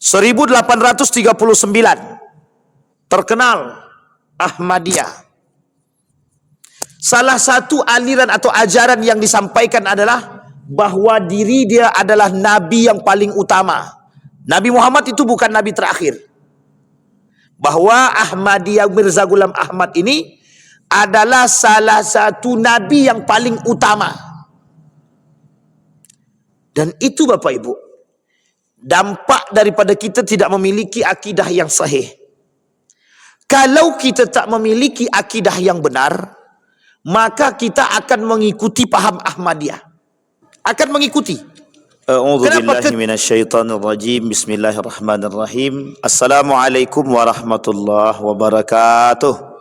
1839 terkenal Ahmadiyah. Salah satu aliran atau ajaran yang disampaikan adalah bahwa diri dia adalah nabi yang paling utama. Nabi Muhammad itu bukan nabi terakhir. Bahwa Ahmadiyah Mirza Ghulam Ahmad ini adalah salah satu nabi yang paling utama. Dan itu Bapak Ibu, dampak daripada kita tidak memiliki akidah yang sahih. Kalau kita tak memiliki akidah yang benar, maka kita akan mengikuti paham Ahmadiyah. Akan mengikuti. A'udzubillahi minasyaitonirrajim. Bismillahirrahmanirrahim. Assalamualaikum warahmatullahi wabarakatuh.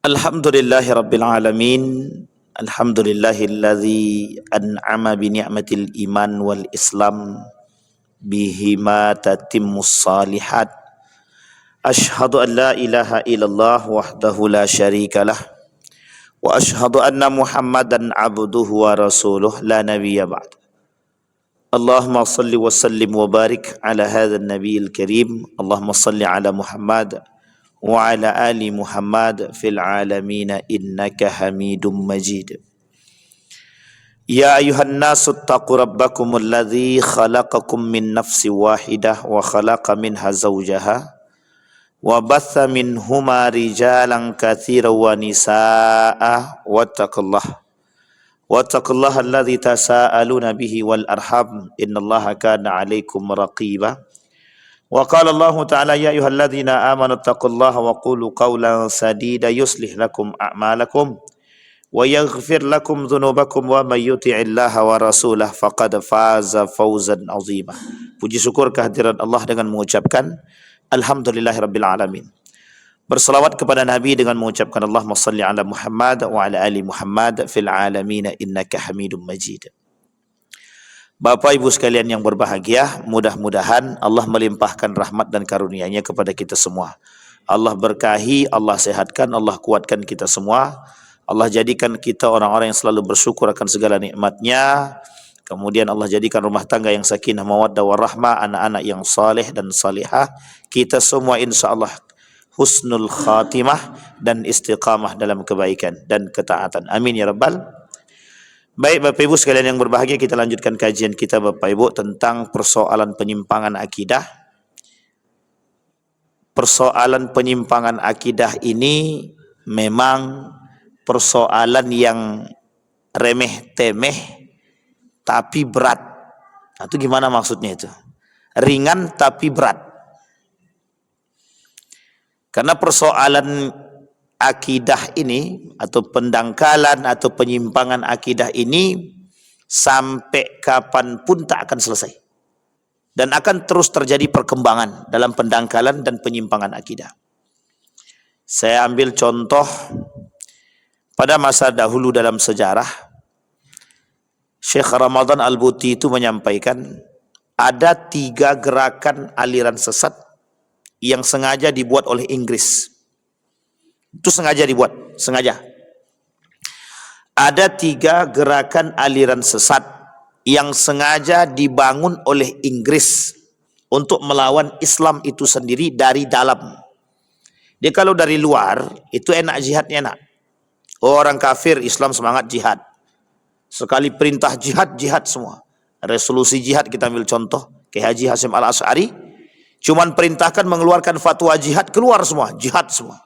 Alhamdulillahi rabbil alamin. Alhamdulillahilladzi an'ama bi ni'matil iman wal islam bihima tatimmus salihat. Ashhadu an la ilaha illallah wahdahu la syarikalah wa ashhadu anna Muhammadan abduhu wa rasuluh la nabiyya ba'd. Allahumma salli wa sallim wa barik ala hadzal nabiyil karim. Allahumma salli ala Muhammad wa ala ali Muhammad fil alamin innaka Hamidum Majid. Ya ayuhan nasu taqu rabbakumul ladzi khalaqakum min nafsin wahidah wa khalaqa minha zawjaha wa batha minhuma rijalan katsiran wa nisaa wattaqullaha alladzi tasaaluna bihi wal arham innallaha kana 'alaikum raqiba. Wa qala Allah ta'ala ya ayyuhalladzina amanu taqullaha wa qulu qawlan sadida yuslih lakum a'malakum wa yaghfir lakum dhunubakum wa may yuti'illaha wa rasulahu faqad faza fawzan 'azima. Puji syukur kehadiran Allah dengan mengucapkan alhamdulillahirabbil alamin. Berselawat kepada Nabi dengan mengucapkan Allahumma shalli ala Muhammad wa ala ali Muhammad fil alamin innaka Hamidum Majid. Bapak Ibu sekalian yang berbahagia, mudah-mudahan Allah melimpahkan rahmat dan karunia-Nya kepada kita semua. Allah berkahi, Allah sehatkan, Allah kuatkan kita semua. Allah jadikan kita orang-orang yang selalu bersyukur akan segala nikmat-Nya. Kemudian Allah jadikan rumah tangga yang sakinah, mawaddah, warahmah, anak-anak yang saleh dan salihah. Kita semua insya-Allah husnul khatimah dan istiqamah dalam kebaikan dan ketaatan. Amin ya rabbal. Baik Bapak Ibu sekalian yang berbahagia, kita lanjutkan kajian kita Bapak Ibu tentang persoalan penyimpangan akidah. Persoalan penyimpangan akidah ini memang persoalan yang remeh-temeh tapi berat. Nah, itu gimana maksudnya itu? Ringan tapi berat. Karena persoalan akidah ini atau pendangkalan atau penyimpangan akidah ini sampai kapanpun tak akan selesai dan akan terus terjadi perkembangan dalam pendangkalan dan penyimpangan akidah. Saya ambil contoh pada masa dahulu dalam sejarah, Syekh Ramadan Al-Buti itu menyampaikan ada 3 gerakan aliran sesat yang sengaja dibuat oleh Inggris. Itu sengaja dibuat, sengaja. Ada 3 gerakan aliran sesat yang sengaja dibangun oleh Inggris untuk melawan Islam itu sendiri dari dalam. Dia kalau dari luar itu enak, jihadnya enak. Orang kafir, Islam semangat jihad. Sekali perintah jihad, jihad semua. Resolusi jihad kita ambil contoh, Kiai Haji Hasyim Al-Asy'ari, cuman perintahkan mengeluarkan fatwa jihad, keluar semua, jihad semua.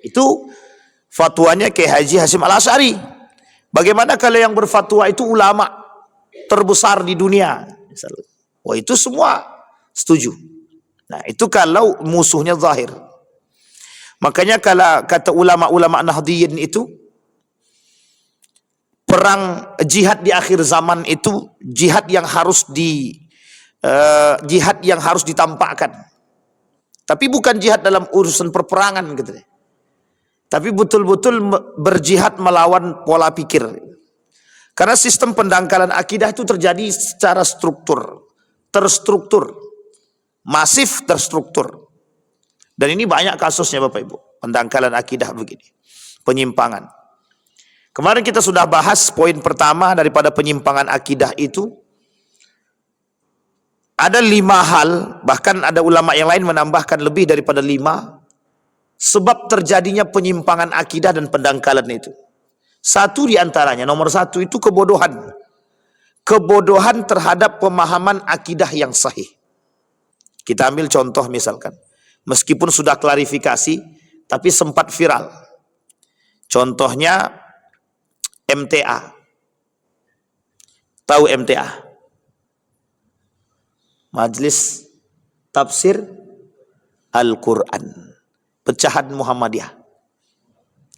Itu fatwanya Kiai Haji Hasyim Al-Asy'ari. Bagaimana kalau yang berfatwa itu ulama terbesar di dunia? Wah, itu semua setuju. Nah, itu kalau musuhnya zahir. Makanya kalau kata ulama-ulama Nahdliyin itu, perang jihad di akhir zaman itu jihad yang harus ditampakkan. Tapi bukan jihad dalam urusan perperangan gitu deh. Tapi betul-betul berjihad melawan pola pikir. Karena sistem pendangkalan akidah itu terjadi secara terstruktur, masif terstruktur. Dan ini banyak kasusnya Bapak Ibu, pendangkalan akidah begini, penyimpangan. Kemarin kita sudah bahas poin pertama daripada penyimpangan akidah itu. Ada 5 hal, bahkan ada ulama yang lain menambahkan lebih daripada 5 sebab terjadinya penyimpangan akidah dan pendangkalan itu. Satu di antaranya, nomor 1 itu kebodohan. Kebodohan terhadap pemahaman akidah yang sahih. Kita ambil contoh misalkan, meskipun sudah klarifikasi, tapi sempat viral. Contohnya MTA. Tahu MTA? Majelis Tafsir Al-Quran. Pecahan Muhammadiyah.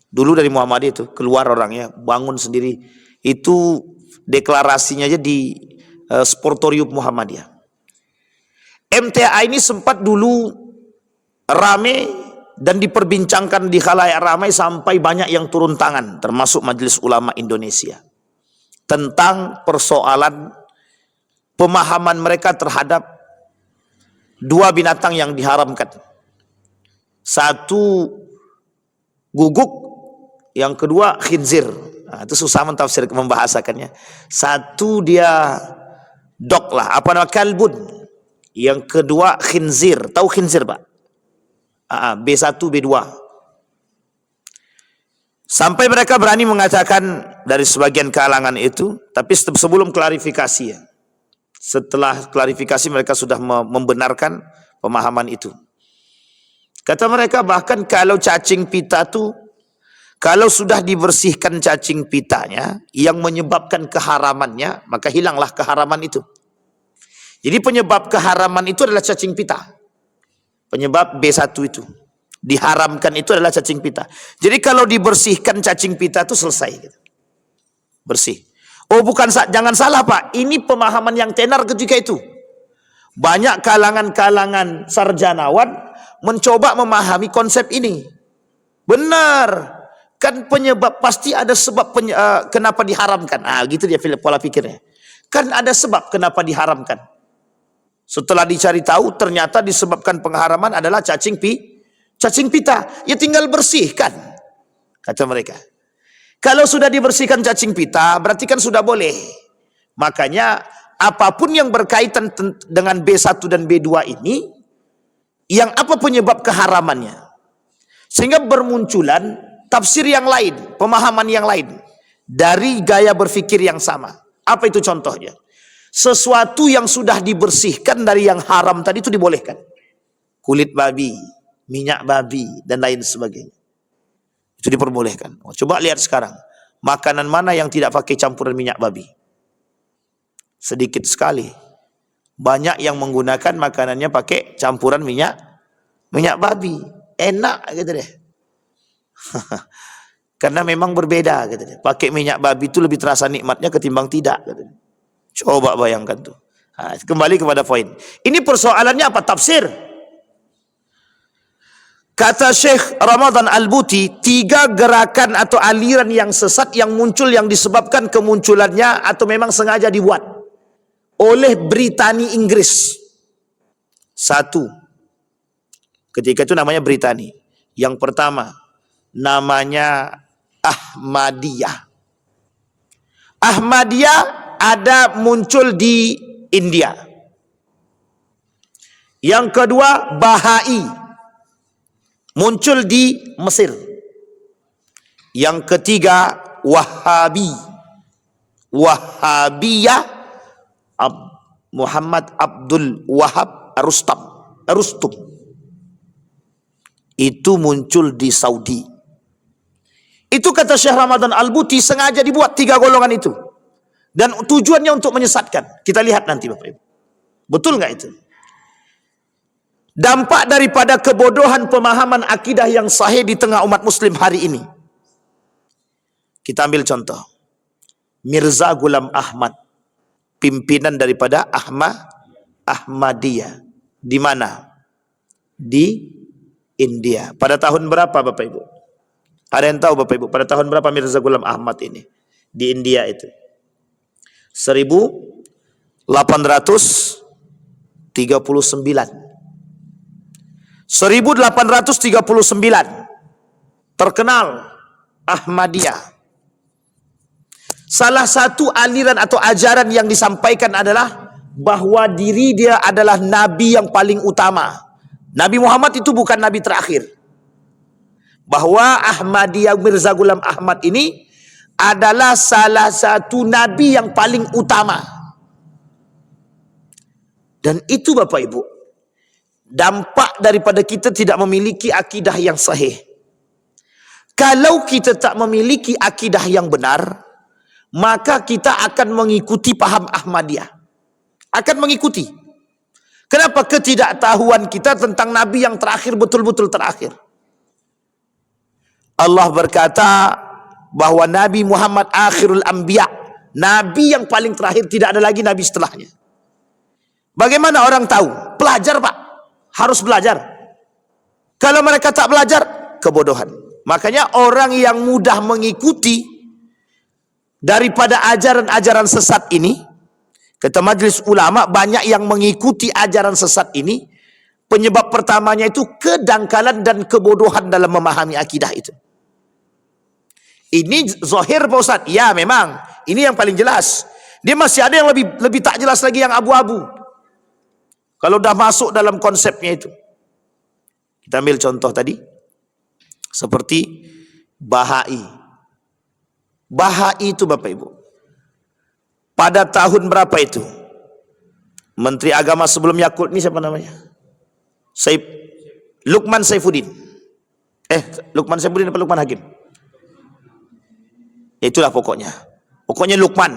Dulu dari Muhammadiyah itu keluar orangnya, bangun sendiri. Itu deklarasinya aja di Sportorium Muhammadiyah. MTA ini sempat dulu rame dan diperbincangkan di khalayak ramai sampai banyak yang turun tangan, termasuk Majelis Ulama Indonesia, tentang persoalan pemahaman mereka terhadap 2 binatang yang diharamkan. Satu guguk, yang kedua khinzir. Nah, itu susah mentafsir membahasakannya. Satu dia dog lah, apa nama, kalbun. Yang kedua khinzir. Tahu khinzir, Pak? B1, B2. Sampai mereka berani mengatakan dari sebagian kalangan itu, tapi sebelum klarifikasi ya. Setelah klarifikasi mereka sudah membenarkan pemahaman itu. Kata mereka bahkan kalau cacing pita itu, kalau sudah dibersihkan cacing pitanya yang menyebabkan keharamannya, maka hilanglah keharaman itu. Jadi penyebab keharaman itu adalah cacing pita. Penyebab B1 itu. Diharamkan itu adalah cacing pita. Jadi kalau dibersihkan cacing pita itu selesai. Bersih. Oh bukan, jangan salah Pak. Ini pemahaman yang tenar ketika itu. Banyak kalangan-kalangan sarjanawan mencoba memahami konsep ini. Benar. Kan penyebab, pasti ada sebab kenapa diharamkan. Gitu dia pola pikirnya. Kan ada sebab kenapa diharamkan. Setelah dicari tahu, ternyata disebabkan pengharaman adalah cacing pita. Ya tinggal bersihkan, kata mereka. Kalau sudah dibersihkan cacing pita, berarti kan sudah boleh. Makanya apapun yang berkaitan dengan B1 dan B2 ini, yang apa penyebab keharamannya? Sehingga bermunculan tafsir yang lain, pemahaman yang lain, dari gaya berpikir yang sama. Apa itu contohnya? Sesuatu yang sudah dibersihkan dari yang haram tadi itu dibolehkan. Kulit babi, minyak babi, dan lain sebagainya. Itu diperbolehkan. Coba lihat sekarang. Makanan mana yang tidak pakai campuran minyak babi? Sedikit sekali. Banyak yang menggunakan makanannya pakai campuran minyak babi. Enak gitu deh. Karena memang berbeda gitu deh. Pakai minyak babi itu lebih terasa nikmatnya ketimbang tidak gitu deh. Coba bayangkan tuh. Kembali kepada poin. Ini persoalannya apa? Tafsir. Kata Syekh Ramadan Al-Buti, 3 gerakan atau aliran yang sesat yang muncul, yang disebabkan kemunculannya atau memang sengaja dibuat oleh Britani Inggris. 1. Ketika itu namanya Britani. Yang pertama namanya Ahmadiyah. Ahmadiyah ada muncul di India. Yang kedua Bahai, muncul di Mesir. Yang ketiga Wahabiyah, Muhammad Abdul Wahab Rustum. Itu muncul di Saudi. Itu kata Syekh Ramadan Al-Buti sengaja dibuat 3 golongan itu. Dan tujuannya untuk menyesatkan. Kita lihat nanti Bapak Ibu. Betul nggak itu? Dampak daripada kebodohan pemahaman akidah yang sahih di tengah umat muslim hari ini. Kita ambil contoh. Mirza Ghulam Ahmad. Pimpinan daripada Ahmadiyah. Di mana? Di India. Pada tahun berapa Bapak Ibu? Ada yang tahu Bapak Ibu? Pada tahun berapa Mirza Ghulam Ahmad ini? Di India itu. 1839. 1839 terkenal Ahmadiyah. Salah satu aliran atau ajaran yang disampaikan adalah bahwa diri dia adalah nabi yang paling utama. Nabi Muhammad itu bukan nabi terakhir. Bahwa Ahmadiyah Mirza Ghulam Ahmad ini adalah salah satu nabi yang paling utama. Dan itu Bapak Ibu, dampak daripada kita tidak memiliki akidah yang sahih. Kalau kita tak memiliki akidah yang benar, maka kita akan mengikuti paham Ahmadiyah. Akan mengikuti. Kenapa? Ketidaktahuan kita tentang Nabi yang terakhir, betul-betul terakhir. Allah berkata bahwa Nabi Muhammad akhirul anbiya, Nabi yang paling terakhir, tidak ada lagi Nabi setelahnya. Bagaimana orang tahu? Pelajar Pak, harus belajar. Kalau mereka tak belajar, kebodohan. Makanya orang yang mudah mengikuti daripada ajaran-ajaran sesat ini, kata majelis ulama, banyak yang mengikuti ajaran sesat ini. Penyebab pertamanya itu kedangkalan dan kebodohan dalam memahami akidah itu. Ini zahir Pak Ustaz. Ya memang, ini yang paling jelas. Dia masih ada yang lebih tak jelas lagi, yang abu-abu. Kalau dah masuk dalam konsepnya itu. Kita ambil contoh tadi. Seperti Bahai. Bahai itu Bapak Ibu, pada tahun berapa itu? Menteri Agama sebelum Yakult ini siapa namanya? Lukman Saifuddin. Lukman Saifuddin apa Lukman Hakim? Itulah pokoknya. Pokoknya Lukman.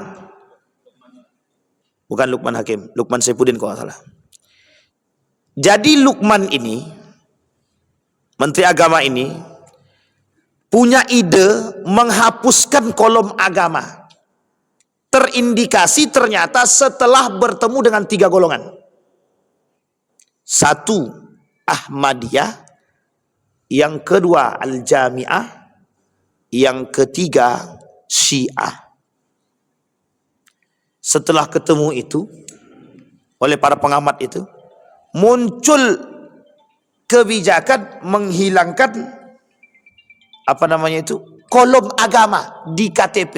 Bukan Lukman Hakim, Lukman Saifuddin kalau salah. Jadi Lukman ini, Menteri Agama ini, punya ide menghapuskan kolom agama. Terindikasi ternyata setelah bertemu dengan 3 golongan. 1, Ahmadiyah. Yang kedua, Al-Jami'ah. Yang ketiga, Syiah. Setelah ketemu itu, oleh para pengamat itu, muncul kebijakan menghilangkan kolom agama di KTP.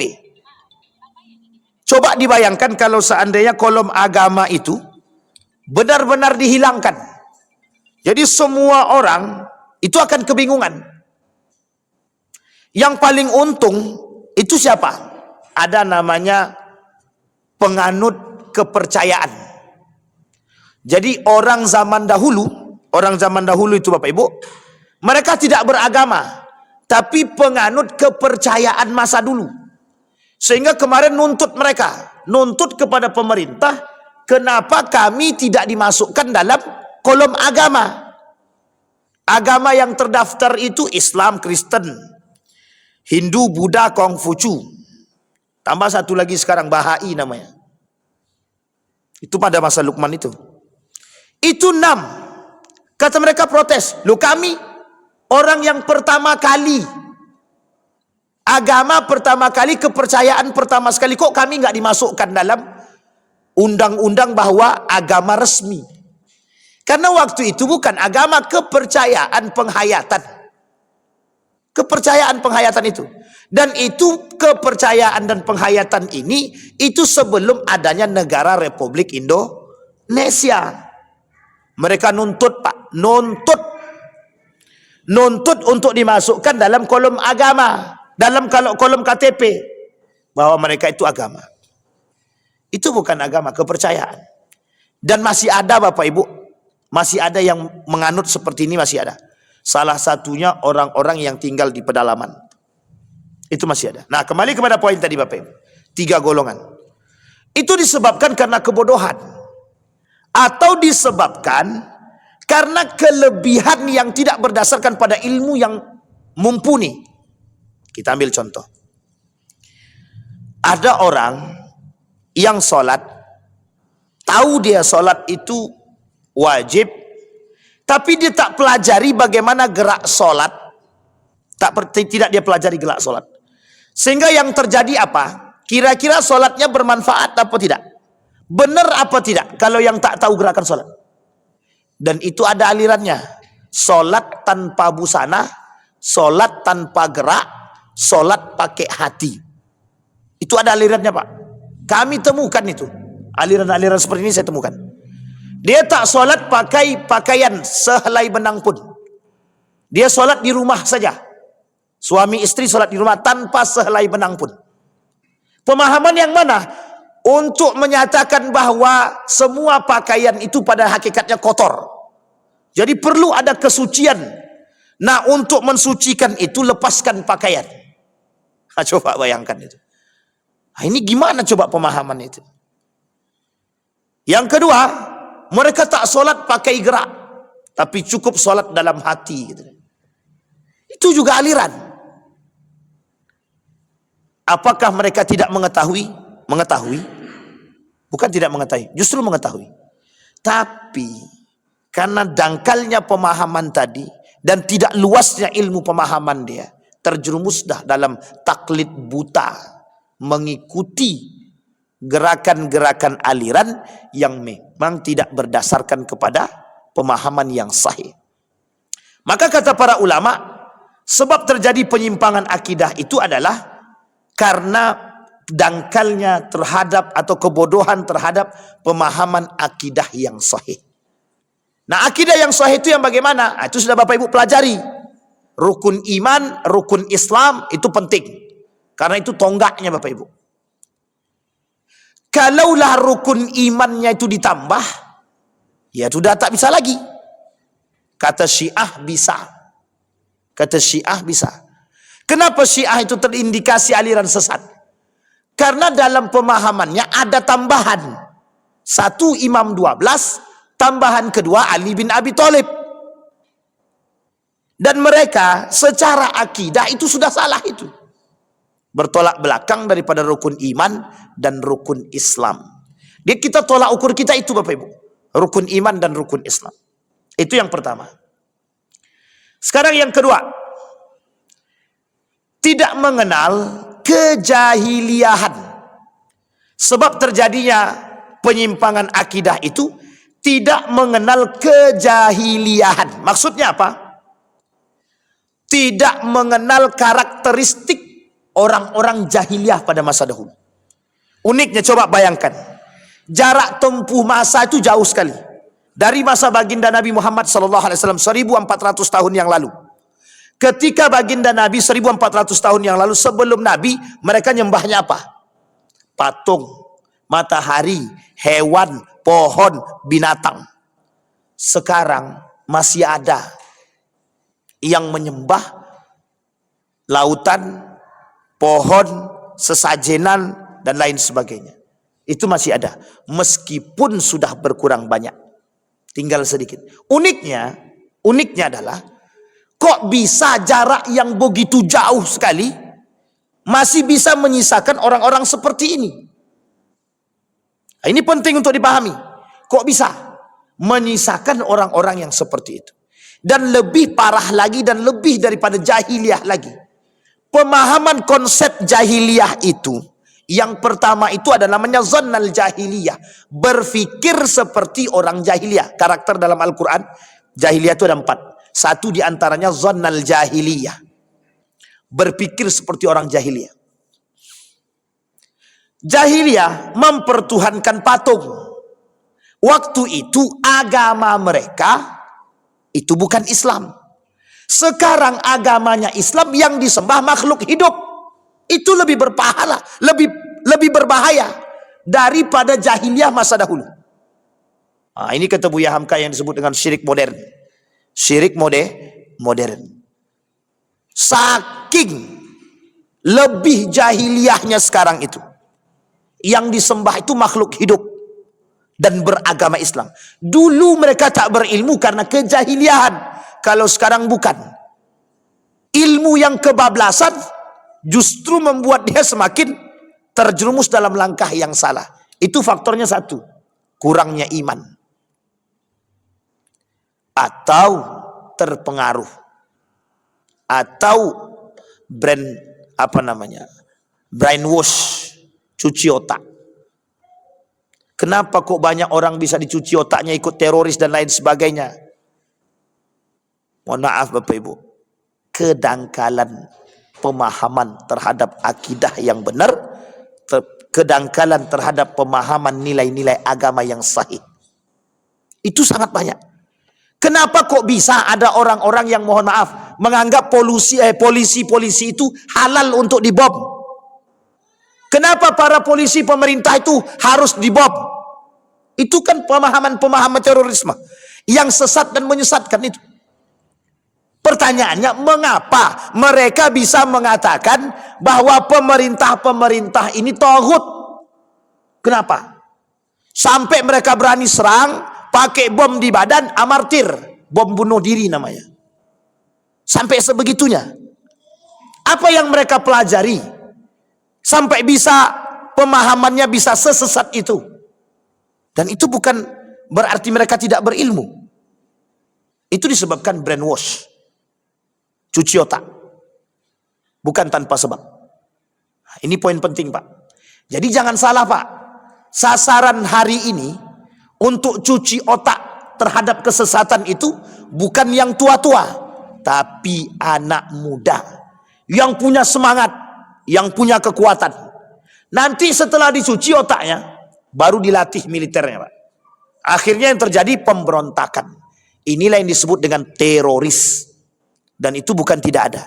Coba dibayangkan kalau seandainya kolom agama itu benar-benar dihilangkan. Jadi semua orang itu akan kebingungan. Yang paling untung itu siapa? Ada namanya penganut kepercayaan. Jadi orang zaman dahulu itu Bapak Ibu, mereka tidak beragama, tapi penganut kepercayaan masa dulu. Sehingga kemarin nuntut kepada pemerintah, kenapa kami tidak dimasukkan dalam kolom agama? Agama yang terdaftar itu Islam, Kristen, Hindu, Buddha, Konghucu. Tambah satu lagi sekarang, Bahai namanya. Itu pada masa Lukman itu. Itu 6. Kata mereka protes. Loh, kami orang yang pertama kali, agama pertama kali, kepercayaan pertama sekali, kok kami nggak dimasukkan dalam undang-undang bahwa agama resmi? Karena waktu itu bukan agama, kepercayaan penghayatan. Kepercayaan penghayatan itu. Dan itu kepercayaan dan penghayatan ini, itu sebelum adanya negara Republik Indonesia. Mereka nuntut Pak, nuntut untuk dimasukkan dalam kolom agama, dalam kolom KTP, bahwa mereka itu agama. Itu bukan agama, kepercayaan. Dan masih ada Bapak Ibu, masih ada yang menganut seperti ini, masih ada. Salah satunya orang-orang yang tinggal di pedalaman. Itu masih ada. Nah, kembali kepada poin tadi Bapak Ibu. 3 golongan. Itu disebabkan karena kebodohan. Atau disebabkan karena kelebihan yang tidak berdasarkan pada ilmu yang mumpuni. Kita ambil contoh. Ada orang yang sholat, tahu dia sholat itu wajib, tapi dia tak pelajari bagaimana gerak sholat. Tidak dia pelajari gerak sholat. Sehingga yang terjadi apa? Kira-kira sholatnya bermanfaat apa tidak? Benar apa tidak kalau yang tak tahu gerakan sholat? Dan itu ada alirannya. Sholat tanpa busana, sholat tanpa gerak, sholat pakai hati. Itu ada alirannya Pak. Kami temukan itu. Aliran-aliran seperti ini saya temukan. Dia tak solat pakai pakaian sehelai benang pun. Dia solat di rumah saja. Suami istri solat di rumah tanpa sehelai benang pun. Pemahaman yang mana? Untuk menyatakan bahwa semua pakaian itu pada hakikatnya kotor. Jadi perlu ada kesucian. Nah, untuk mensucikan itu lepaskan pakaian. Nah, coba bayangkan itu. Nah, ini gimana coba pemahaman itu? Yang kedua, mereka tak solat pakai gerak, tapi cukup solat dalam hati. Gitu. Itu juga aliran. Apakah mereka tidak mengetahui? Mengetahui. Bukan tidak mengetahui, justru mengetahui. Tapi karena dangkalnya pemahaman tadi dan tidak luasnya ilmu pemahaman dia, terjerumuslah dalam taklid buta, mengikuti gerakan-gerakan aliran yang memang tidak berdasarkan kepada pemahaman yang sahih. Maka kata para ulama, sebab terjadi penyimpangan akidah itu adalah karena dangkalnya terhadap atau kebodohan terhadap pemahaman akidah yang sahih. Nah, akidah yang sahih itu yang bagaimana? Nah, itu sudah Bapak Ibu pelajari. Rukun iman, rukun Islam itu penting. Karena itu tonggaknya Bapak Ibu. Kalaulah rukun imannya itu ditambah, ya sudah tak bisa lagi. Kata Syiah bisa. Kata Syiah bisa. Kenapa Syiah itu terindikasi aliran sesat? Karena dalam pemahamannya ada tambahan. Satu Imam 12, tambahan kedua Ali bin Abi Thalib. Dan mereka secara akidah itu sudah salah itu. Bertolak belakang daripada rukun iman dan rukun Islam. Dia kita tolak ukur kita itu Bapak Ibu. Rukun iman dan rukun Islam. Itu yang pertama. Sekarang yang kedua. Tidak mengenal kejahiliahan. Sebab terjadinya penyimpangan akidah itu tidak mengenal kejahiliahan. Maksudnya apa? Tidak mengenal karakteristik orang-orang jahiliyah pada masa dahulu. Uniknya coba bayangkan. Jarak tempuh masa itu jauh sekali. Dari masa baginda Nabi Muhammad SAW 1400 tahun yang lalu. Ketika baginda Nabi 1400 tahun yang lalu sebelum Nabi, mereka nyembahnya apa? Patung, matahari, hewan, pohon, binatang. Sekarang masih ada yang menyembah lautan, pohon, sesajenan, dan lain sebagainya. Itu masih ada. Meskipun sudah berkurang banyak. Tinggal sedikit. Uniknya adalah, kok bisa jarak yang begitu jauh sekali, masih bisa menyisakan orang-orang seperti ini. Nah, ini penting untuk dipahami. Kok bisa menyisakan orang-orang yang seperti itu. Dan lebih parah lagi dan lebih daripada jahiliyah lagi. Pemahaman konsep jahiliyah itu, yang pertama itu ada namanya zannal jahiliyah. Berfikir seperti orang jahiliyah. Karakter dalam Al-Quran, jahiliyah itu ada 4. Satu diantaranya zannal jahiliyah. Berfikir seperti orang jahiliyah. Jahiliyah mempertuhankan patung. Waktu itu agama mereka itu bukan Islam. Sekarang agamanya Islam yang disembah makhluk hidup. Itu lebih berpahala, lebih berbahaya daripada jahiliyah masa dahulu. Nah, ini kata Buya Hamka yang disebut dengan syirik modern. Syirik modern. Saking lebih jahiliyahnya sekarang itu. Yang disembah itu makhluk hidup dan beragama Islam. Dulu mereka tak berilmu karena kejahiliahan. Kalau sekarang bukan. Ilmu yang kebablasan justru membuat dia semakin terjerumus dalam langkah yang salah. Itu faktornya satu. Kurangnya iman. Atau terpengaruh. Atau brainwash. Cuci otak. Kenapa kok banyak orang bisa dicuci otaknya ikut teroris dan lain sebagainya? Mohon maaf Bapak Ibu. Kedangkalan pemahaman terhadap akidah yang benar kedangkalan terhadap pemahaman nilai-nilai agama yang sahih. Itu sangat banyak. Kenapa kok bisa ada orang-orang yang mohon maaf menganggap polisi itu halal untuk dibom? Kenapa para polisi pemerintah itu harus dibom? Itu kan pemahaman terorisme yang sesat dan menyesatkan itu. Pertanyaannya, mengapa mereka bisa mengatakan bahwa pemerintah ini taghut? Kenapa? Sampai mereka berani serang, pakai bom di badan, amartir, bom bunuh diri namanya. Sampai sebegitunya. Apa yang mereka pelajari sampai bisa pemahamannya bisa sesesat itu? Dan itu bukan berarti mereka tidak berilmu. Itu disebabkan brainwash, cuci otak, bukan tanpa sebab. Ini poin penting, Pak. Jadi jangan salah, Pak. Sasaran hari ini untuk cuci otak terhadap kesesatan itu bukan yang tua-tua, tapi anak muda yang punya semangat, yang punya kekuatan. Nanti setelah dicuci otaknya, baru dilatih militernya, Pak. Akhirnya yang terjadi pemberontakan. Inilah yang disebut dengan teroris. Dan itu bukan tidak ada.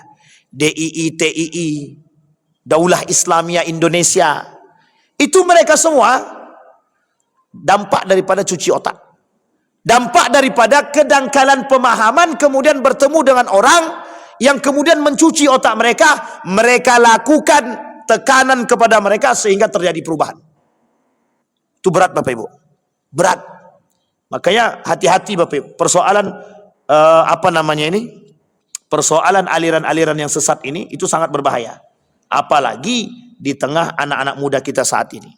DII, TII, Daulah Islamiyah Indonesia, itu mereka semua dampak daripada cuci otak. Dampak daripada kedangkalan pemahaman, kemudian bertemu dengan orang yang kemudian mencuci otak mereka. Mereka lakukan tekanan kepada mereka sehingga terjadi perubahan. Itu berat, Bapak Ibu. Berat. Makanya hati-hati, Bapak Ibu. Persoalan persoalan aliran-aliran yang sesat ini itu sangat berbahaya. Apalagi di tengah anak-anak muda kita saat ini.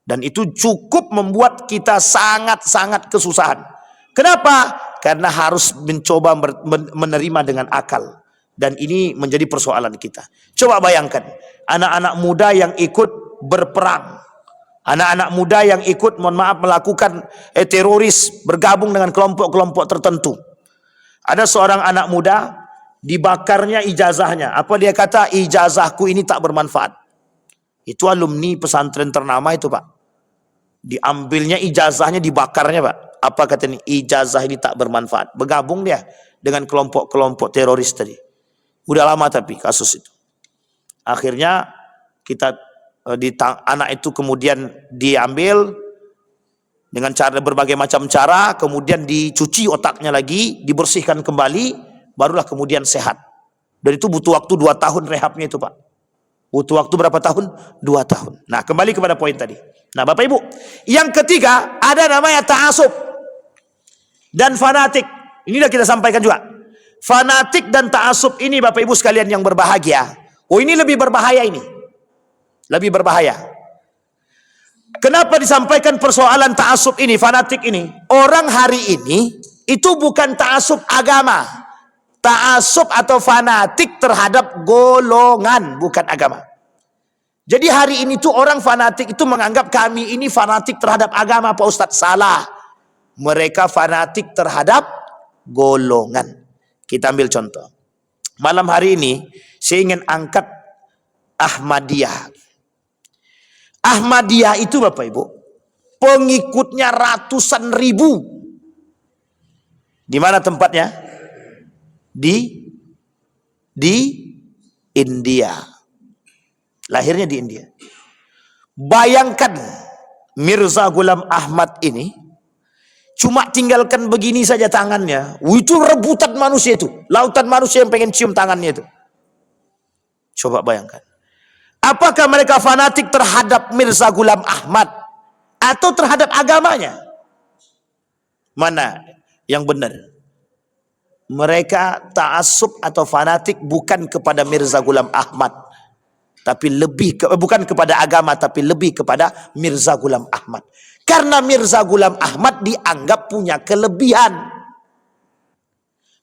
Dan itu cukup membuat kita sangat-sangat kesusahan. Kenapa? Karena harus mencoba menerima dengan akal. Dan ini menjadi persoalan kita. Coba bayangkan, anak-anak muda yang ikut berperang. Anak-anak muda yang ikut, mohon maaf, melakukan teroris, bergabung dengan kelompok-kelompok tertentu. Ada seorang anak muda, dibakarnya ijazahnya. Apa dia kata? Ijazahku ini tak bermanfaat. Itu alumni pesantren ternama itu, Pak. Diambilnya ijazahnya, dibakarnya, Pak. Apa kata ini? Ijazah ini tak bermanfaat. Bergabung dia dengan kelompok-kelompok teroris tadi. Udah lama tapi kasus itu. Akhirnya anak itu kemudian diambil dengan cara berbagai macam cara, kemudian dicuci otaknya lagi, dibersihkan kembali, barulah kemudian sehat. Dan itu butuh waktu 2 tahun rehabnya itu, Pak. Butuh waktu berapa tahun? 2 tahun. Nah, kembali kepada poin tadi. Nah, Bapak Ibu, yang ketiga ada namanya ta'asub dan fanatik. Ini sudah kita sampaikan juga. Fanatik dan ta'asub ini, Bapak Ibu sekalian yang berbahagia. Oh, ini lebih berbahaya ini. Lebih berbahaya. Kenapa disampaikan persoalan ta'asub ini, fanatik ini? Orang hari ini itu bukan ta'asub agama. Ta'asub atau fanatik terhadap golongan, bukan agama. Jadi hari ini tuh orang fanatik itu menganggap kami ini fanatik terhadap agama, Pak Ustadz. Salah. Mereka fanatik terhadap golongan. Kita ambil contoh. Malam hari ini saya ingin angkat Ahmadiyah. Ahmadiyah itu, Bapak Ibu, pengikutnya ratusan ribu. Di mana tempatnya? Di India. Lahirnya di India. Bayangkan Mirza Ghulam Ahmad ini cuma tinggalkan begini saja tangannya. Itu rebutan manusia itu. Lautan manusia yang pengen cium tangannya itu. Coba bayangkan. Apakah mereka fanatik terhadap Mirza Ghulam Ahmad atau terhadap agamanya? Mana yang benar? Mereka ta'assub atau fanatik bukan kepada Mirza Ghulam Ahmad, tapi bukan kepada agama, tapi lebih kepada Mirza Ghulam Ahmad. Karena Mirza Ghulam Ahmad dianggap punya kelebihan.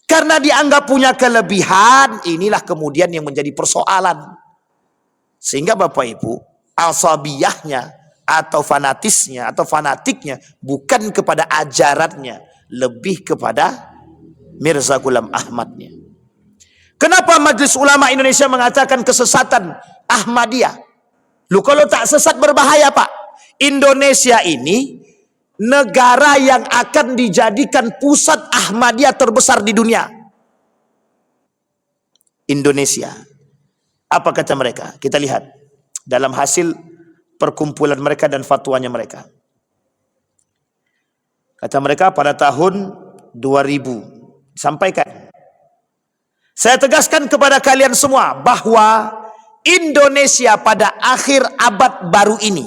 Karena dianggap punya kelebihan, inilah kemudian yang menjadi persoalan. Sehingga Bapak Ibu, asabiyahnya atau fanatisnya atau fanatiknya bukan kepada ajarannya, lebih kepada Mirza Ghulam Ahmadnya. Kenapa Majelis Ulama Indonesia mengatakan kesesatan Ahmadiyah? Lu kalau tak sesat berbahaya Pak. Indonesia ini negara yang akan dijadikan pusat Ahmadiyah terbesar di dunia. Indonesia. Apa kata mereka? Kita lihat dalam hasil perkumpulan mereka dan fatwanya mereka. Kata mereka pada tahun 2000 sampaikan, saya tegaskan kepada kalian semua bahwa Indonesia pada akhir abad baru ini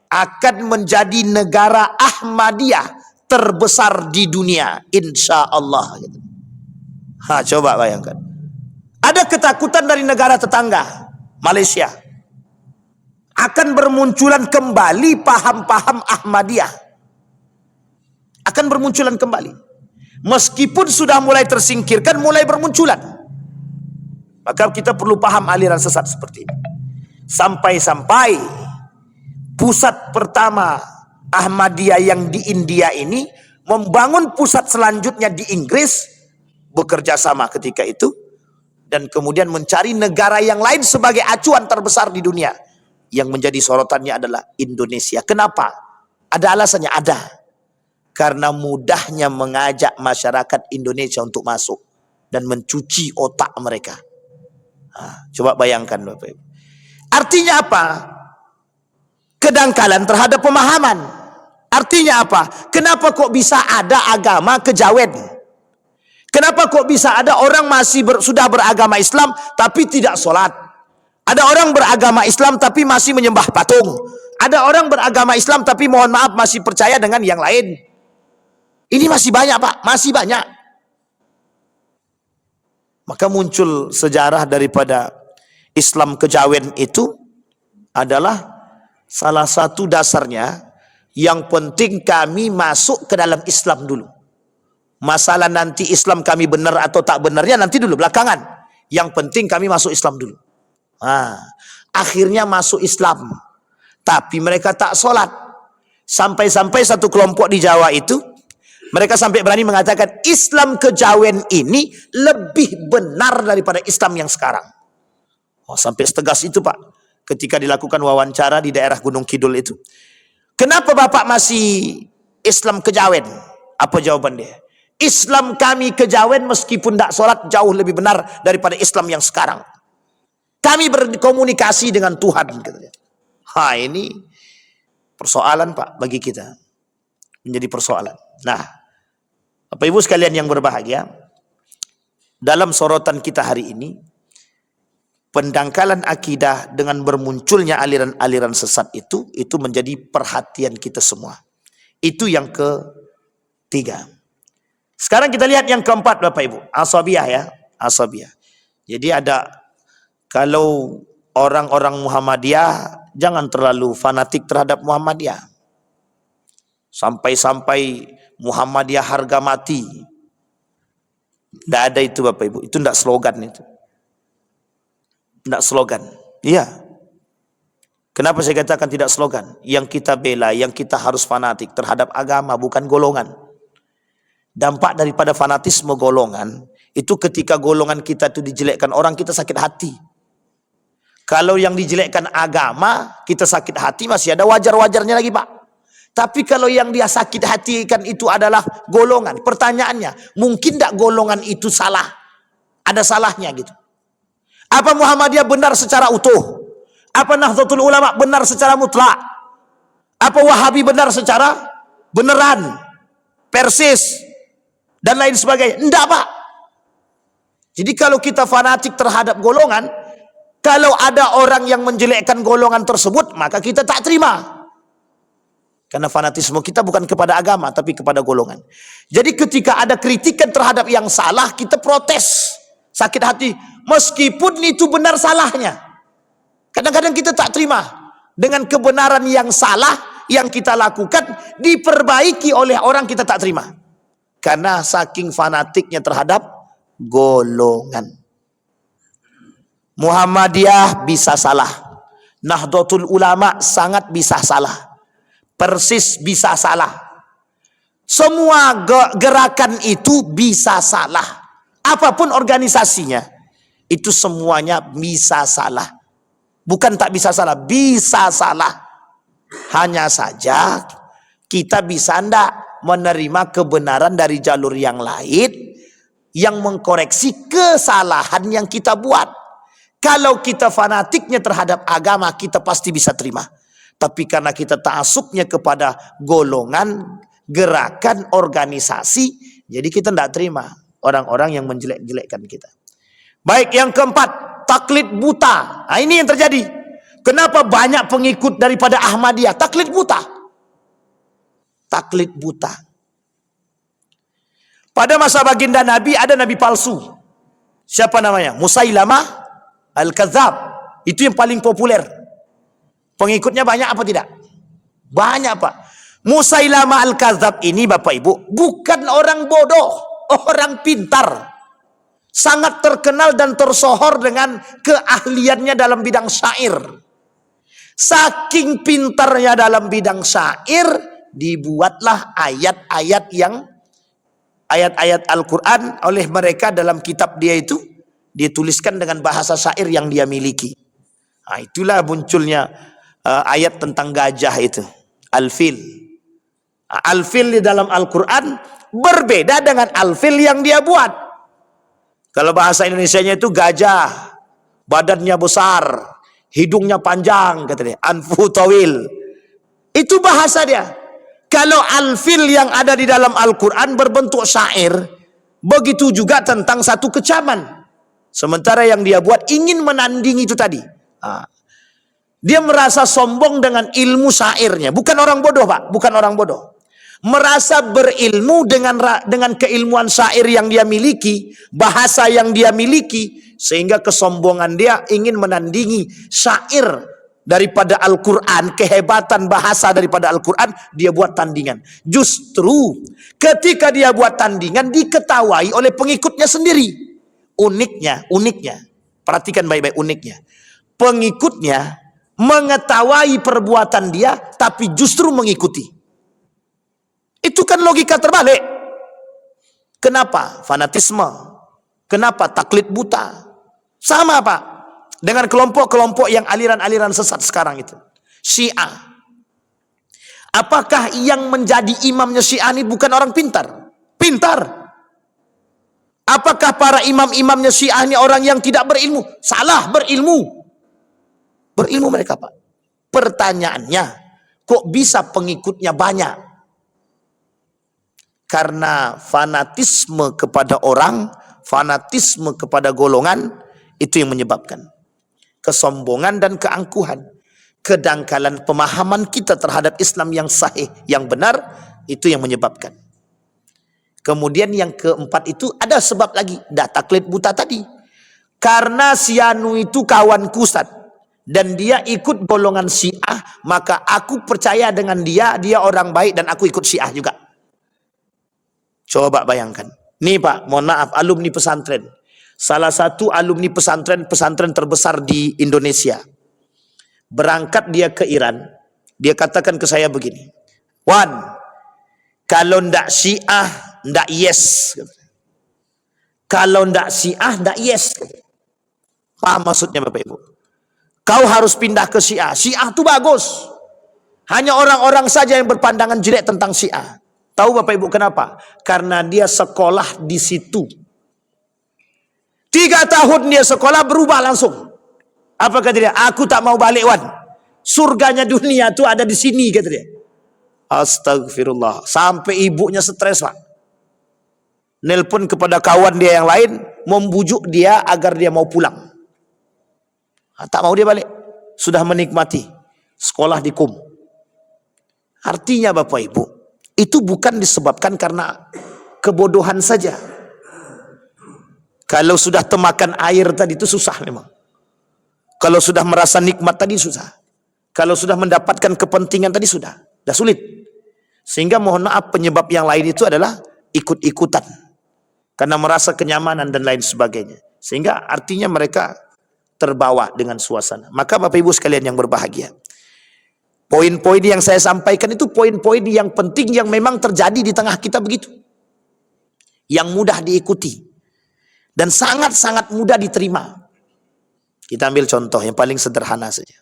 akan menjadi negara Ahmadiyah terbesar di dunia, insya Allah. Coba bayangkan. Ada ketakutan dari negara tetangga, Malaysia. Akan bermunculan kembali paham-paham Ahmadiyah. Akan bermunculan kembali. Meskipun sudah mulai tersingkirkan, mulai bermunculan. Maka kita perlu paham aliran sesat seperti ini. Sampai-sampai pusat pertama Ahmadiyah yang di India ini membangun pusat selanjutnya di Inggris, bekerja sama ketika itu, dan kemudian mencari negara yang lain sebagai acuan terbesar di dunia. Yang menjadi sorotannya adalah Indonesia. Kenapa? Ada alasannya? Ada. Karena mudahnya mengajak masyarakat Indonesia untuk masuk dan mencuci otak mereka. Coba bayangkan Bapak Ibu. Artinya apa? Kedangkalan terhadap pemahaman. Artinya apa? Kenapa kok bisa ada agama kejawen? Kenapa kok bisa ada orang sudah beragama Islam tapi tidak sholat? Ada orang beragama Islam tapi masih menyembah patung. Ada orang beragama Islam tapi mohon maaf masih percaya dengan yang lain. Ini masih banyak Pak, masih banyak. Maka muncul sejarah daripada Islam kejawen itu adalah salah satu dasarnya, yang penting kami masuk ke dalam Islam dulu. Masalah nanti Islam kami benar atau tak benarnya nanti dulu, belakangan. Yang penting kami masuk Islam dulu. Akhirnya masuk Islam. Tapi mereka tak sholat. Sampai-sampai satu kelompok di Jawa itu, mereka sampai berani mengatakan Islam kejawen ini lebih benar daripada Islam yang sekarang. Sampai setegas itu Pak. Ketika dilakukan wawancara di daerah Gunung Kidul itu. Kenapa Bapak masih Islam kejawen? Apa jawaban dia? Islam kami kejawen meskipun tidak sholat jauh lebih benar daripada Islam yang sekarang. Kami berkomunikasi dengan Tuhan. Ini persoalan Pak bagi kita. Menjadi persoalan. Nah, Bapak Ibu sekalian yang berbahagia, dalam sorotan kita hari ini, pendangkalan akidah dengan bermunculnya aliran-aliran sesat itu menjadi perhatian kita semua. Itu yang ketiga. Sekarang kita lihat yang keempat Bapak Ibu, asabiyah ya, asabiyah. Jadi kalau orang-orang Muhammadiyah jangan terlalu fanatik terhadap Muhammadiyah. Sampai-sampai Muhammadiyah harga mati. Tidak ada itu Bapak Ibu, itu tidak slogan itu. Tidak slogan. Iya. Kenapa saya katakan tidak slogan? Yang kita bela, yang kita harus fanatik terhadap agama, bukan golongan. Dampak daripada fanatisme golongan, itu ketika golongan kita itu dijelekkan orang, kita sakit hati. Kalau yang dijelekkan agama, kita sakit hati, masih ada wajar-wajarnya lagi Pak. Tapi kalau yang dia sakit hatikan itu adalah golongan, pertanyaannya, mungkin tidak golongan itu salah? Ada salahnya gitu. Apa Muhammadiyah benar secara utuh? Apa Nahdlatul Ulama benar secara mutlak? Apa Wahabi benar secara beneran, persis, dan lain sebagainya? Enggak Pak. Jadi kalau kita fanatik terhadap golongan, kalau ada orang yang menjelekkan golongan tersebut, maka kita tak terima. Karena fanatisme kita bukan kepada agama, tapi kepada golongan. Jadi ketika ada kritikan terhadap yang salah, kita protes. Sakit hati. Meskipun itu benar salahnya. Kadang-kadang kita tak terima. Dengan kebenaran yang salah, yang kita lakukan, diperbaiki oleh orang kita tak terima. Karena saking fanatiknya terhadap golongan. Muhammadiyah bisa salah. Nahdlatul Ulama sangat bisa salah. Persis bisa salah. Semua gerakan itu bisa salah. Apapun organisasinya, itu semuanya bisa salah. Bukan tak bisa salah, bisa salah. Hanya saja kita bisa ndak menerima kebenaran dari jalur yang lain yang mengkoreksi kesalahan yang kita buat. Kalau kita fanatiknya terhadap agama, kita pasti bisa terima. Tapi karena kita ta'assubnya kepada golongan, gerakan, organisasi, jadi kita tidak terima orang-orang yang menjelek-jelekkan kita. Baik, yang keempat, taklid buta. Nah, ini yang terjadi. Kenapa banyak pengikut daripada Ahmadiyah? Taklid buta. Taklid buta. Pada masa baginda Nabi ada nabi palsu. Siapa namanya? Musailamah Al-Kadzab. Itu yang paling populer. Pengikutnya banyak apa tidak? Banyak, Pak. Musailamah Al-Kadzab ini, Bapak Ibu, bukan orang bodoh, orang pintar. Sangat terkenal dan tersohor dengan keahliannya dalam bidang syair. Saking pintarnya dalam bidang syair, dibuatlah ayat-ayat Al-Quran oleh mereka dalam kitab dia itu, dituliskan dengan bahasa syair yang dia miliki. Nah, itulah munculnya ayat tentang gajah itu, Al-Fil. Al-Fil di dalam Al-Quran berbeda dengan Al-Fil yang dia buat. Kalau bahasa Indonesianya itu gajah, badannya besar, hidungnya panjang, kata dia, anfu tawil. Itu bahasa dia. Kalau Al-Fil yang ada di dalam Al-Quran berbentuk syair, begitu juga tentang satu kecaman. Sementara yang dia buat ingin menandingi itu tadi. Dia merasa sombong dengan ilmu syairnya. Bukan orang bodoh, Pak. Bukan orang bodoh. Merasa berilmu dengan keilmuan syair yang dia miliki, bahasa yang dia miliki, sehingga kesombongan dia ingin menandingi syair daripada Al-Quran, kehebatan bahasa daripada Al-Quran, dia buat tandingan. Justru ketika dia buat tandingan, diketawai oleh pengikutnya sendiri. Uniknya, perhatikan baik-baik uniknya. Pengikutnya mengetahui perbuatan dia, tapi justru mengikuti. Itu kan logika terbalik. Kenapa? Fanatisme. Kenapa? Taklid buta. Sama, Pak, dengan kelompok-kelompok yang aliran-aliran sesat sekarang itu. Syiah. Apakah yang menjadi imamnya Syiah ini bukan orang pintar? Pintar. Apakah para imam-imamnya Syiah ini orang yang tidak berilmu? Salah, berilmu. Berilmu mereka, Pak. Pertanyaannya, kok bisa pengikutnya banyak? Karena fanatisme kepada orang, fanatisme kepada golongan, itu yang menyebabkan kesombongan dan keangkuhan. Kedangkalan pemahaman kita terhadap Islam yang sahih, yang benar, itu yang menyebabkan. Kemudian yang keempat itu ada sebab lagi, taklid buta tadi. Karena si Anu itu kawanku, Ustaz, dan dia ikut golongan Syiah, maka aku percaya dengan dia orang baik dan aku ikut Syiah juga. Coba bayangkan. Nih, Pak, mohon maaf, alumni pesantren. Salah satu alumni pesantren terbesar di Indonesia. Berangkat dia ke Iran. Dia katakan ke saya begini. Wan, kalau ndak Syiah, ndak yes. Kalau ndak Syiah, ndak yes. Paham maksudnya, Bapak Ibu? Kau harus pindah ke Syiah. Syiah itu bagus. Hanya orang-orang saja yang berpandangan jelek tentang Syiah. Tahu Bapak Ibu kenapa? Karena dia sekolah di situ. 3 tahun dia sekolah, berubah langsung. Apa kata dia? Aku tak mau balik, Wan. Surganya dunia itu ada di sini, kata dia. Astagfirullah. Sampai ibunya stres, Pak. Nelpon kepada kawan dia yang lain, membujuk dia agar dia mau pulang. Tak mau dia balik. Sudah menikmati sekolah di KUM. Artinya Bapak Ibu, itu bukan disebabkan karena kebodohan saja. Kalau sudah temakan air tadi itu susah memang. Kalau sudah merasa nikmat tadi susah. Kalau sudah mendapatkan kepentingan tadi sudah sulit. Sehingga mohon maaf, penyebab yang lain itu adalah ikut-ikutan. Karena merasa kenyamanan dan lain sebagainya. Sehingga artinya mereka terbawa dengan suasana. Maka Bapak Ibu sekalian yang berbahagia, poin-poin yang saya sampaikan itu poin-poin yang penting yang memang terjadi di tengah kita begitu. Yang mudah diikuti dan sangat-sangat mudah diterima. Kita ambil contoh yang paling sederhana saja.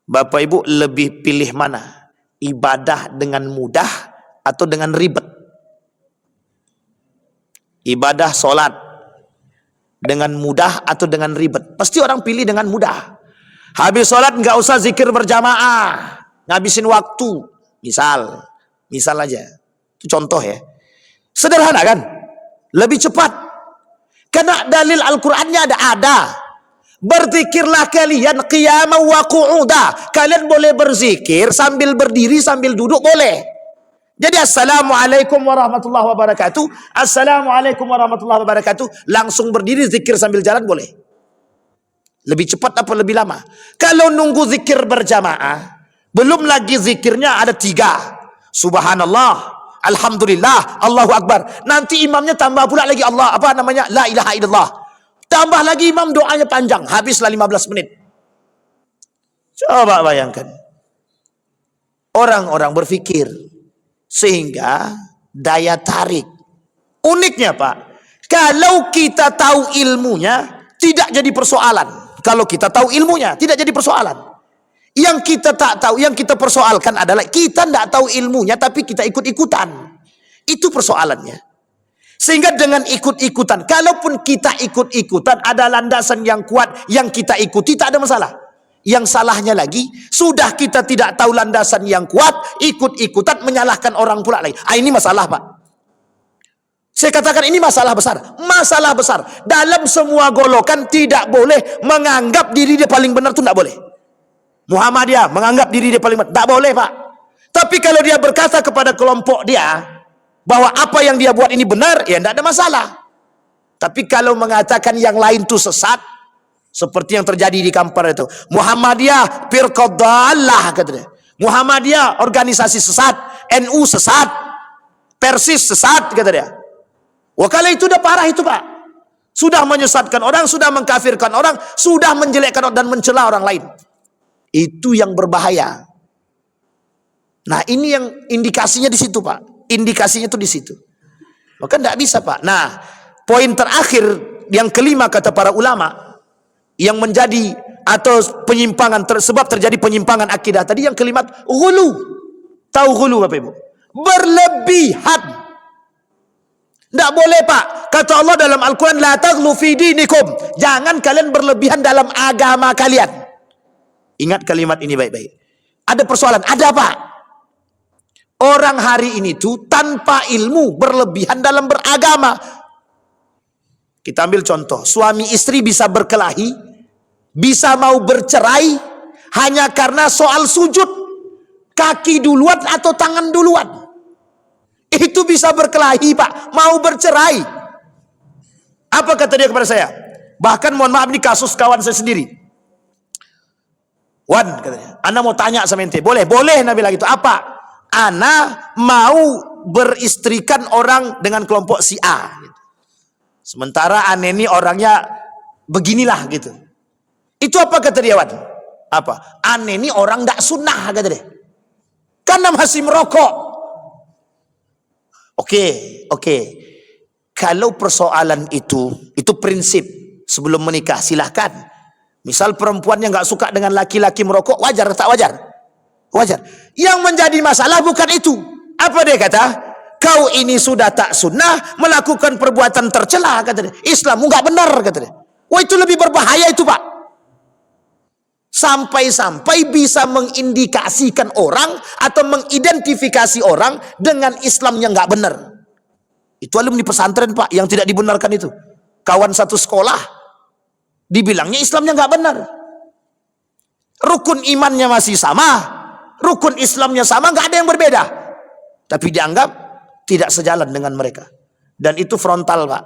Bapak Ibu lebih pilih mana? Ibadah dengan mudah atau dengan ribet? Ibadah sholat dengan mudah atau dengan ribet? Pasti orang pilih dengan mudah. Habis sholat nggak usah zikir berjamaah, ngabisin waktu. Misal aja. Itu contoh ya. Sederhana kan? Lebih cepat. Karena dalil Al-Qur'annya ada. Berzikirlah kalian qiyaman wa qu'uda. Kalian boleh berzikir sambil berdiri, sambil duduk boleh. Jadi assalamualaikum warahmatullahi wabarakatuh. Assalamualaikum warahmatullahi wabarakatuh. Langsung berdiri zikir sambil jalan boleh. Lebih cepat apa lebih lama? Kalau nunggu zikir berjamaah, belum lagi zikirnya ada 3. Subhanallah, alhamdulillah, Allahu Akbar. Nanti imamnya tambah pula lagi la ilaha illallah. Tambah lagi imam doanya panjang, habislah 15 menit. Coba bayangkan. Orang-orang berpikir sehingga daya tarik. Uniknya Pak, kalau kita tahu ilmunya tidak jadi persoalan. Kalau kita tahu ilmunya tidak jadi persoalan. Yang kita tak tahu, yang kita persoalkan adalah kita tidak tahu ilmunya tapi kita ikut-ikutan. Itu persoalannya. Sehingga dengan ikut-ikutan, kalaupun kita ikut-ikutan ada landasan yang kuat yang kita ikuti, tak ada masalah. Yang salahnya lagi, sudah kita tidak tahu landasan yang kuat, ikut-ikutan menyalahkan orang pula lagi. Ini masalah Pak. Saya katakan ini masalah besar. Masalah besar. Dalam semua golongan tidak boleh menganggap diri dia paling benar, itu tidak boleh. Muhammadiyah menganggap diri dia paling benar, tak boleh Pak. Tapi kalau dia berkata kepada kelompok dia bahwa apa yang dia buat ini benar, ya tidak ada masalah. Tapi kalau mengatakan yang lain itu sesat, seperti yang terjadi di Kampar itu, Muhammadiyah firqah dhalah katanya. Muhammadiyah organisasi sesat, NU sesat, Persis sesat kata dia. Wah, kalau itu udah parah itu Pak. Sudah menyesatkan orang, sudah mengkafirkan orang, sudah menjelekkan orang dan mencela orang lain. Itu yang berbahaya. Nah, ini yang indikasinya di situ Pak. Indikasinya itu di situ. Maka tidak bisa Pak. Nah, poin terakhir yang kelima kata para ulama yang menjadi atau penyimpangan sebab terjadi penyimpangan akidah tadi yang kelima, ghulu. Tahu ghulu Bapak Ibu? Berlebihan. Tidak boleh Pak. Kata Allah dalam Al-Quran, la taghlu fi dinikum. Jangan kalian berlebihan dalam agama kalian. Ingat kalimat ini baik-baik. Ada persoalan, ada Pak. Orang hari ini tuh tanpa ilmu berlebihan dalam beragama. Kita ambil contoh, suami istri bisa berkelahi, bisa mau bercerai hanya karena soal sujud, kaki duluan atau tangan duluan. Itu bisa berkelahi Pak, mau bercerai. Apa kata dia kepada saya? Bahkan mohon maaf, ini kasus kawan saya sendiri. Wan katanya, Ana mau tanya sama ente. Boleh, boleh Nabi lagi itu. Apa? Ana mau beristrikan orang dengan kelompok si A. Sementara Ane ini orangnya beginilah gitu. Itu apa kata dia Wan? Apa? Ane ini orang tidak sunnah kata dia. Karena masih merokok. Oke. Kalau persoalan itu prinsip sebelum menikah silahkan. Misal perempuan yang nggak suka dengan laki-laki merokok, wajar tak wajar? Wajar. Yang menjadi masalah bukan itu. Apa dia kata? Kau ini sudah tak sunnah, melakukan perbuatan tercela kata dia. Islammu nggak benar kata dia. Wah, itu lebih berbahaya itu Pak. Sampai-sampai bisa mengindikasikan orang atau mengidentifikasi orang dengan Islam yang nggak benar. Itu alumni pesantren Pak yang tidak dibenarkan itu. Kawan satu sekolah dibilangnya Islamnya nggak benar. Rukun imannya masih sama, rukun Islamnya sama, nggak ada yang berbeda. Tapi dianggap tidak sejalan dengan mereka. Dan itu frontal Pak.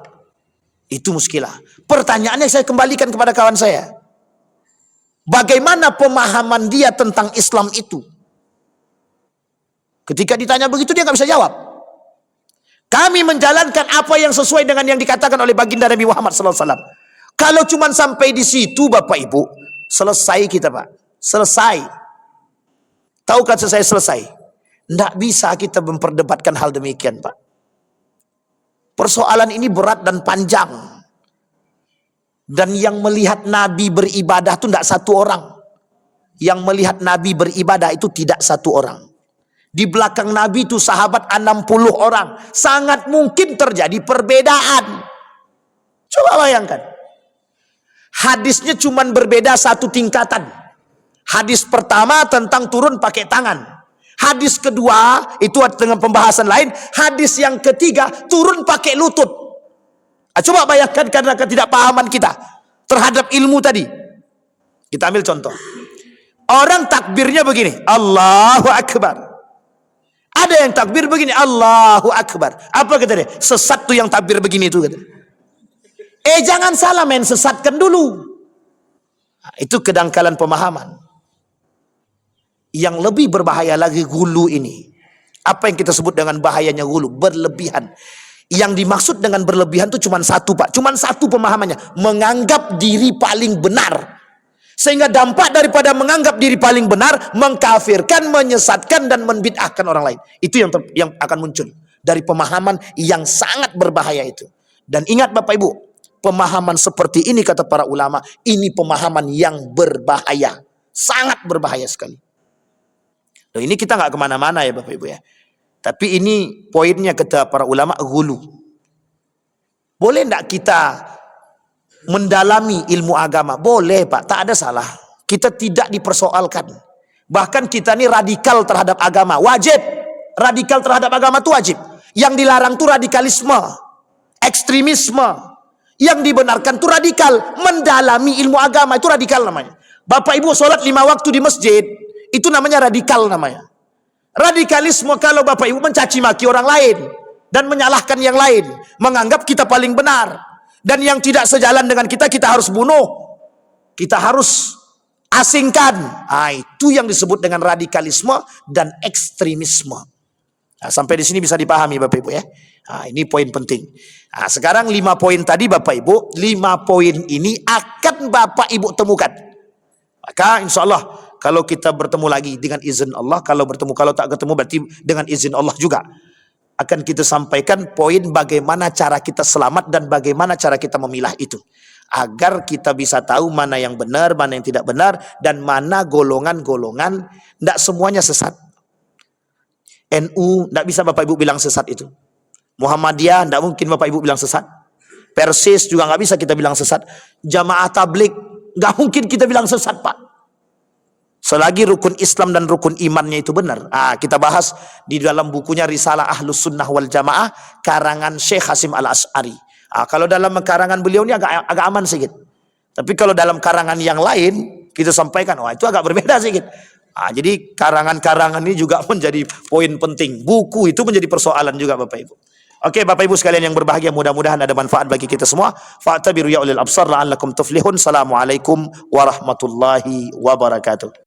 Itu muskilah. Pertanyaannya saya kembalikan kepada kawan saya. Bagaimana pemahaman dia tentang Islam itu? Ketika ditanya begitu dia nggak bisa jawab. Kami menjalankan apa yang sesuai dengan yang dikatakan oleh baginda Nabi Muhammad SAW. Kalau cuma sampai di situ Bapak Ibu, selesai kita Pak. Selesai. Tahukah saya selesai? Tidak bisa kita memperdebatkan hal demikian Pak. Persoalan ini berat dan panjang. Dan yang melihat Nabi beribadah itu tidak satu orang. Yang melihat Nabi beribadah itu tidak satu orang. Di belakang Nabi itu sahabat 60 orang. Sangat mungkin terjadi perbedaan. Coba bayangkan. Hadisnya cuma berbeda satu tingkatan. Hadis pertama tentang turun pakai tangan. Hadis kedua itu dengan pembahasan lain. Hadis yang ketiga turun pakai lutut. Coba bayangkan karena ketidakpahaman kita terhadap ilmu tadi. Kita ambil contoh. Orang takbirnya begini, Allahu Akbar. Ada yang takbir begini, Allahu Akbar. Apa kata dia? Sesat tuh yang takbir begini itu kata. Jangan salah men, sesatkan dulu. Nah, itu kedangkalan pemahaman. Yang lebih berbahaya lagi gulu ini. Apa yang kita sebut dengan bahayanya gulu? Berlebihan. Yang dimaksud dengan berlebihan itu cuma satu, Pak. Cuma satu pemahamannya. Menganggap diri paling benar. Sehingga dampak daripada menganggap diri paling benar, mengkafirkan, menyesatkan, dan membid'ahkan orang lain. Itu yang akan muncul. Dari pemahaman yang sangat berbahaya itu. Dan ingat Bapak Ibu, pemahaman seperti ini kata para ulama, ini pemahaman yang berbahaya. Sangat berbahaya sekali. Loh, ini kita nggak kemana-mana ya Bapak Ibu ya. Tapi ini poinnya kata para ulama, gulu. Boleh enggak kita mendalami ilmu agama? Boleh Pak, tak ada salah. Kita tidak dipersoalkan. Bahkan kita ini radikal terhadap agama. Wajib. Radikal terhadap agama itu wajib. Yang dilarang itu radikalisme. Ekstremisme. Yang dibenarkan itu radikal. Mendalami ilmu agama itu radikal namanya. Bapak Ibu sholat 5 waktu di masjid, itu namanya radikal namanya. Radikalisme kalau Bapak Ibu mencaci maki orang lain dan menyalahkan yang lain, menganggap kita paling benar, dan yang tidak sejalan dengan kita harus bunuh, kita harus asingkan. Itu yang disebut dengan radikalisme dan ekstremisme. Sampai di sini bisa dipahami Bapak Ibu ya. Ini poin penting. Sekarang 5 poin tadi Bapak Ibu, 5 poin ini akan Bapak Ibu temukan. Maka insya Allah kalau kita bertemu lagi dengan izin Allah, kalau tak ketemu berarti dengan izin Allah juga, akan kita sampaikan poin bagaimana cara kita selamat dan bagaimana cara kita memilah itu. Agar kita bisa tahu mana yang benar, mana yang tidak benar, dan mana golongan-golongan. Tidak semuanya sesat. NU, tidak bisa Bapak Ibu bilang sesat itu. Muhammadiyah, tidak mungkin Bapak Ibu bilang sesat. Persis juga nggak bisa kita bilang sesat. Jamaah tablik, nggak mungkin kita bilang sesat Pak. Selagi rukun Islam dan rukun imannya itu benar. Kita bahas di dalam bukunya Risalah Ahlus Sunnah wal Jamaah karangan Syekh Hasim Al-Asy'ari. Kalau dalam karangan beliau ini agak aman sedikit. Tapi kalau dalam karangan yang lain kita sampaikan, itu agak berbeda sedikit. Jadi karangan-karangan ini juga menjadi poin penting. Buku itu menjadi persoalan juga Bapak Ibu. Oke Bapak Ibu sekalian yang berbahagia, mudah-mudahan ada manfaat bagi kita semua. Fa'tabiru ya ulil absar la'allakum tuflihun. Assalamualaikum warahmatullahi wabarakatuh.